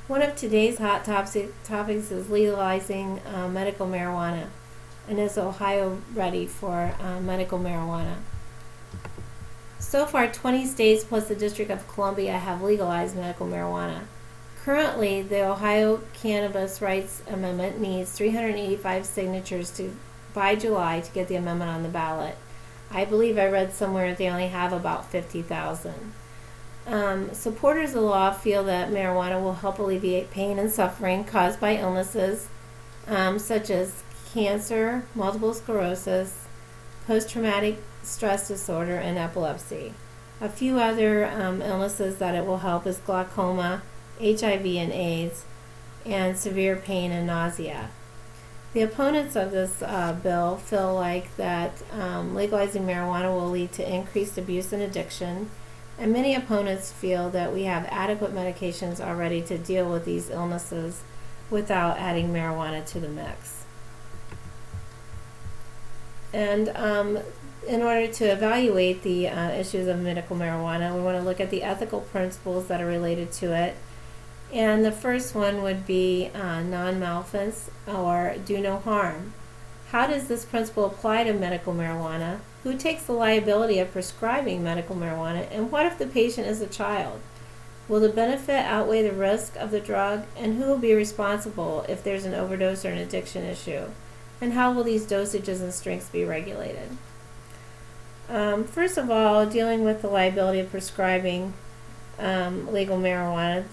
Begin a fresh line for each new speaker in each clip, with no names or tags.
One of today's hot topics is legalizing medical marijuana. And is Ohio ready for medical marijuana? So far, 20 states plus the District of Columbia have legalized medical marijuana. Currently, the Ohio Cannabis Rights Amendment needs 385 signatures by July to get the amendment on the ballot. I believe I read somewhere that they only have about 50,000. Supporters of the law feel that marijuana will help alleviate pain and suffering caused by illnesses such as cancer, multiple sclerosis, post-traumatic stress disorder, and epilepsy. A few other illnesses that it will help is glaucoma, HIV and AIDS, and severe pain and nausea. The opponents of this bill feel like that legalizing marijuana will lead to increased abuse and addiction, and many opponents feel that we have adequate medications already to deal with these illnesses without adding marijuana to the mix. And in order to evaluate the issues of medical marijuana, we want to look at the ethical principles that are related to it. And the first one would be non-malfeasance or do no harm. How does this principle apply to medical marijuana? Who takes the liability of prescribing medical marijuana? And what if the patient is a child? Will the benefit outweigh the risk of the drug? And who will be responsible if there's an overdose or an addiction issue? And how will these dosages and strengths be regulated? First of all, dealing with the liability of prescribing legal marijuana,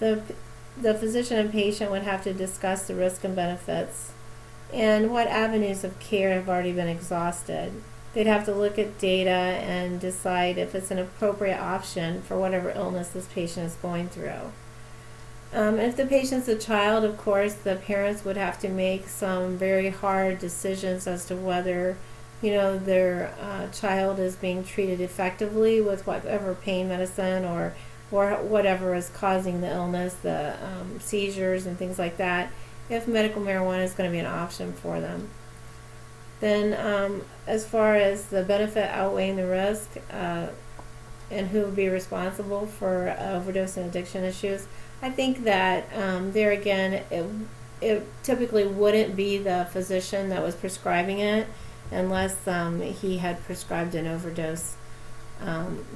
the physician and patient would have to discuss the risks and benefits and what avenues of care have already been exhausted. They'd have to look at data and decide if it's an appropriate option for whatever illness this patient is going through. If the patient's a child, of course, the parents would have to make some very hard decisions as to whether, their child is being treated effectively with whatever pain medicine or whatever is causing the illness, the seizures and things like that, if medical marijuana is going to be an option for them. Then as far as the benefit outweighing the risk and who would be responsible for overdose and addiction issues, I think that there again, it typically wouldn't be the physician that was prescribing it unless he had prescribed an overdose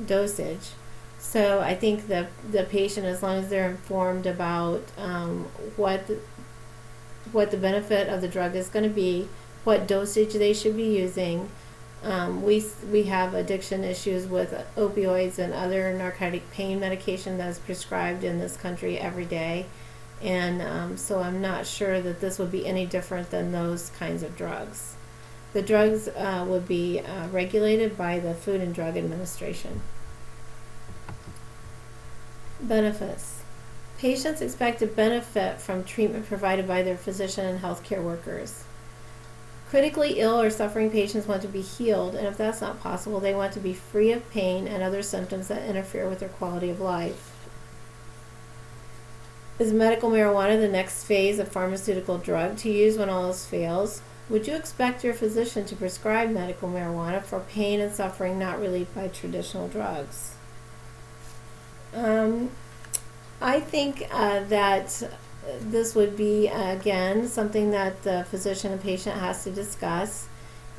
dosage. So I think the patient, as long as they're informed about what the benefit of the drug is going to be, what dosage they should be using. We have addiction issues with opioids and other narcotic pain medication that is prescribed in this country every day. And so I'm not sure that this would be any different than those kinds of drugs. The drugs would be regulated by the Food and Drug Administration. Benefits. Patients expect to benefit from treatment provided by their physician and healthcare workers. Critically ill or suffering patients want to be healed, and if that's not possible, they want to be free of pain and other symptoms that interfere with their quality of life. Is medical marijuana the next phase of pharmaceutical drug to use when all else fails? Would you expect your physician to prescribe medical marijuana for pain and suffering not relieved by traditional drugs? I think that this would be, again, something that the physician and patient has to discuss.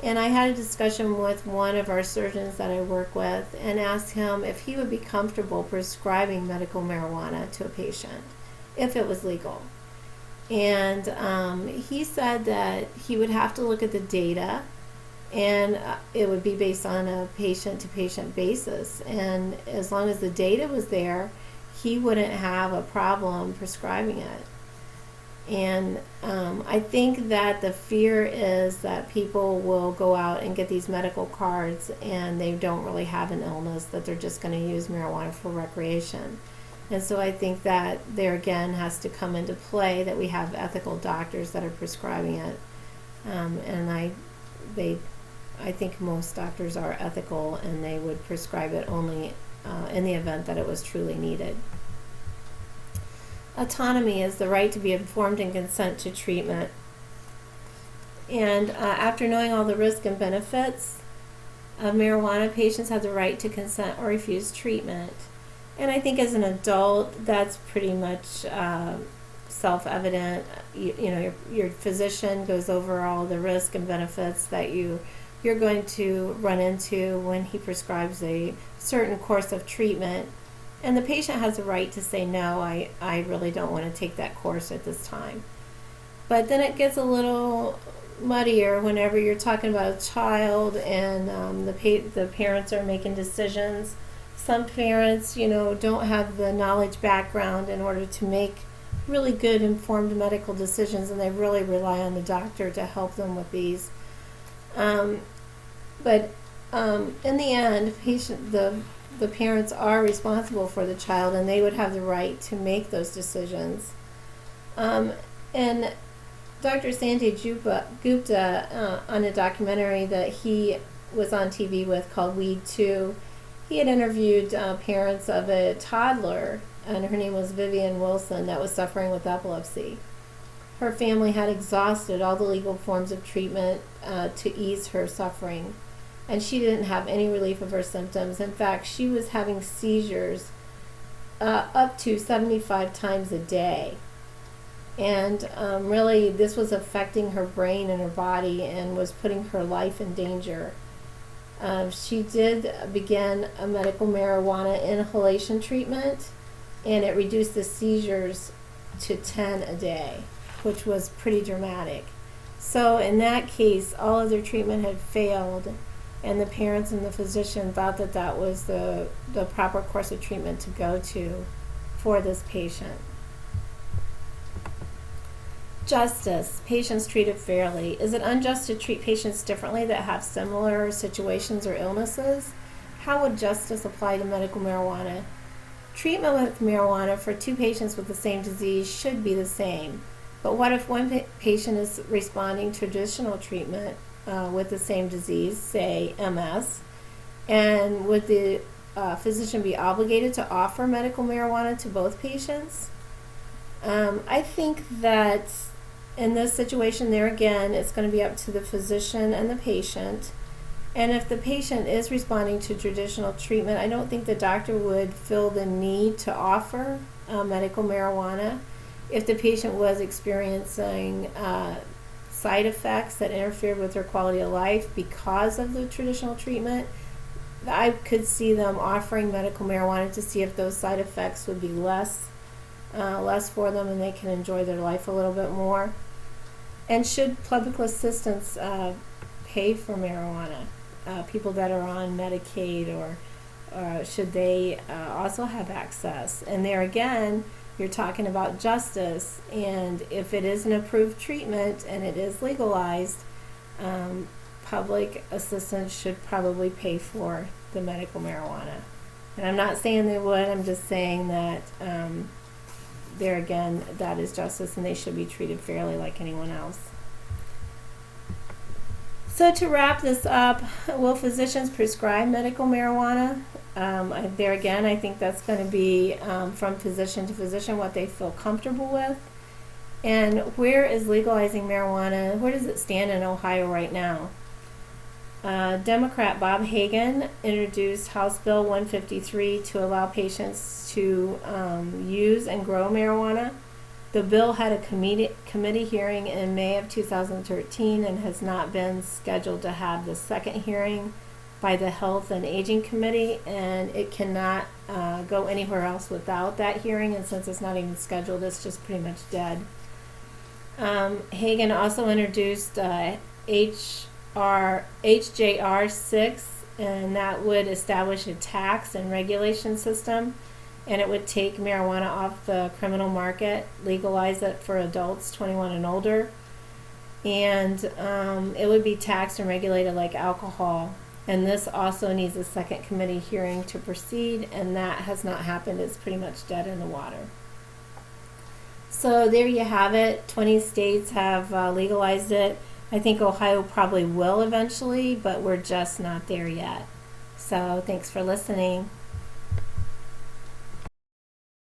And I had a discussion with one of our surgeons that I work with and asked him if he would be comfortable prescribing medical marijuana to a patient if it was legal. And he said that he would have to look at the data, and it would be based on a patient-to-patient basis. And as long as the data was there, he wouldn't have a problem prescribing it. And I think that the fear is that people will go out and get these medical cards and they don't really have an illness, that they're just going to use marijuana for recreation. And so I think that there again has to come into play that we have ethical doctors that are prescribing it. And I think most doctors are ethical and they would prescribe it only in the event that it was truly needed. Autonomy is the right to be informed and consent to treatment. And after knowing all the risks and benefits of marijuana, patients have the right to consent or refuse treatment. And I think as an adult, that's pretty much self-evident. Your physician goes over all the risk and benefits that you're going to run into when he prescribes a certain course of treatment. And the patient has a right to say, no, I really don't want to take that course at this time. But then it gets a little muddier whenever you're talking about a child and the parents are making decisions. Some parents, don't have the knowledge background in order to make really good informed medical decisions, and they really rely on the doctor to help them with these. But in the end, the parents are responsible for the child, and they would have the right to make those decisions. And Dr. Sanjay Gupta, on a documentary that he was on TV with called Weed 2, he had interviewed parents of a toddler, and her name was Vivian Wilson, that was suffering with epilepsy. Her family had exhausted all the legal forms of treatment to ease her suffering, and she didn't have any relief of her symptoms. In fact, she was having seizures up to 75 times a day. And really, this was affecting her brain and her body and was putting her life in danger. She did begin a medical marijuana inhalation treatment, and it reduced the seizures to 10 a day, which was pretty dramatic. So in that case, all of their treatment had failed, and the parents and the physician thought that that was the proper course of treatment to go to for this patient. Justice. Patients treated fairly. Is it unjust to treat patients differently that have similar situations or illnesses? How would justice apply to medical marijuana? Treatment with marijuana for two patients with the same disease should be the same. But what if one patient is responding to traditional treatment with the same disease, say MS, and would the physician be obligated to offer medical marijuana to both patients? I think that in this situation, there again, it's going to be up to the physician and the patient. And if the patient is responding to traditional treatment, I don't think the doctor would feel the need to offer medical marijuana. If the patient was experiencing side effects that interfered with their quality of life because of the traditional treatment, I could see them offering medical marijuana to see if those side effects would be less for them and they can enjoy their life a little bit more. And should public assistance pay for marijuana? People that are on Medicaid, or should they also have access? And there again, you're talking about justice, and if it is an approved treatment and it is legalized, public assistance should probably pay for the medical marijuana. And I'm not saying they would, I'm just saying that there again, that is justice, and they should be treated fairly like anyone else. So to wrap this up, will physicians prescribe medical marijuana? There again, I think that's going to be from physician to physician what they feel comfortable with. And where is legalizing marijuana? Where does it stand in Ohio right now? Democrat Bob Hagan introduced House Bill 153 to allow patients to use and grow marijuana. The bill had a committee hearing in May of 2013 and has not been scheduled to have the second hearing by the Health and Aging Committee, and it cannot go anywhere else without that hearing, and since it's not even scheduled, it's just pretty much dead. Hagan also introduced HJR 6, and that would establish a tax and regulation system, and it would take marijuana off the criminal market, legalize it for adults 21 and older, and it would be taxed and regulated like alcohol. And this also needs a second committee hearing to proceed, and that has not happened. It's pretty much dead in the water. So there you have it. 20 states have legalized it. I think Ohio probably will eventually, but we're just not there yet. So thanks for listening.